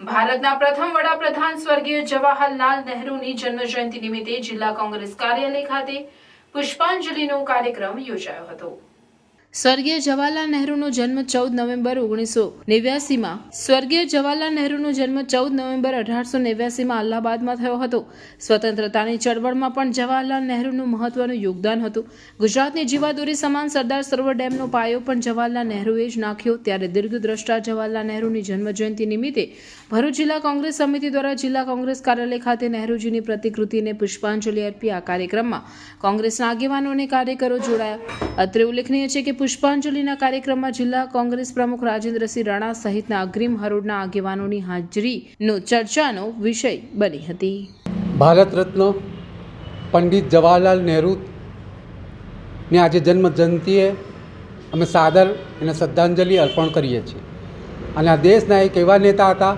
ભારતના પ્રથમ વડાપ્રધાન સ્વર્ગીય જવાહરલાલ નહેરુની જન્મજયંતિ નિમિત્તે જિલ્લા કોંગ્રેસ કાર્યાલય ખાતે પુષ્પાંજલિનો કાર્યક્રમ યોજાયો હતો। સ્વર્ગીય જવાહરલાલ નહેરુનો જન્મ 14 નવેમ્બર 1989માં સ્વર્ગીય જવાહરલાલ નહેરુનો જન્મ 14 નવેમ્બર 1889માં અલ્હાબાદમાં થયો હતો। સ્વતંત્રતાની ચળવળમાં પણ જવાહરલાલ નહેરુનું મહત્વનું યોગદાન હતું। ગુજરાતની જીવાદોરી સમાન સરદાર સરોવર ડેમનો પાયો પણ જવાહરલાલ નહેરુએ જ નાખ્યો। ત્યારે દીર્ઘદ્રષ્ટા જવાહરલાલ નહેરુની જન્મજયંતિ નિમિત્તે ભરૂચ જિલ્લા કોંગ્રેસ સમિતિ દ્વારા જિલ્લા કોંગ્રેસ કાર્યાલય ખાતે નહેરુજીની પ્રતિકૃતિને પુષ્પાંજલિ અર્પી આ કાર્યક્રમમાં કોંગ્રેસના આગેવાનો અને કાર્યકરો જોડાયા। અત્રે ઉલ્લેખનીય છે કે પુષ્પાંજલિના કાર્યક્રમમાં જિલ્લા કોંગ્રેસ પ્રમુખ રાજેન્દ્રસિંહ રાણા સહિતના અગ્રીમ હરોળના આગેવાનોની હાજરીનો ચર્ચાનો વિષય બની હતી। ભારત રત્ન પંડિત જવાહરલાલ નહેરુની આજે જન્મ જયંતિએ અમે સાદર અને શ્રદ્ધાંજલિ અર્પણ કરીએ છીએ। અને આ દેશના એક એવા નેતા હતા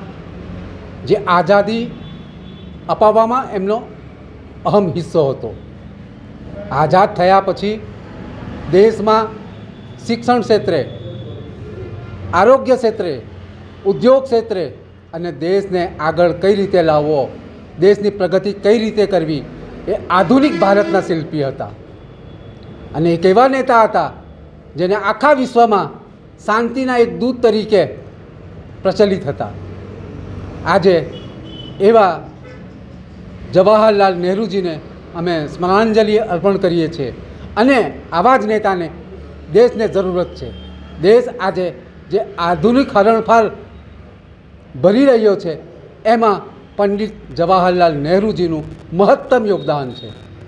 જે આઝાદી અપાવવામાં એમનો અહમ હિસ્સો હતો। આઝાદ થયા પછી દેશમાં શિક્ષણ ક્ષેત્રે, આરોગ્ય ક્ષેત્રે, ઉદ્યોગ ક્ષેત્રે અને દેશને આગળ કઈ રીતે લાવવો, દેશની પ્રગતિ કઈ રીતે કરવી, એ આધુનિક ભારતના શિલ્પી હતા। અને એક એવા નેતા હતા જેને આખા વિશ્વમાં શાંતિના એક દૂત તરીકે પ્રચલિત હતા। આજે એવા જવાહરલાલ નહેરુજીને અમે સ્મરણાંજલિ અર્પણ કરીએ છીએ અને આવા જ નેતાને દેશને જરૂરત છે। દેશ આજે જે આધુનિક હરણફાળ ભરી રહ્યો છે એમાં પંડિત જવાહરલાલ નહેરુજીનું મહત્તમ યોગદાન છે।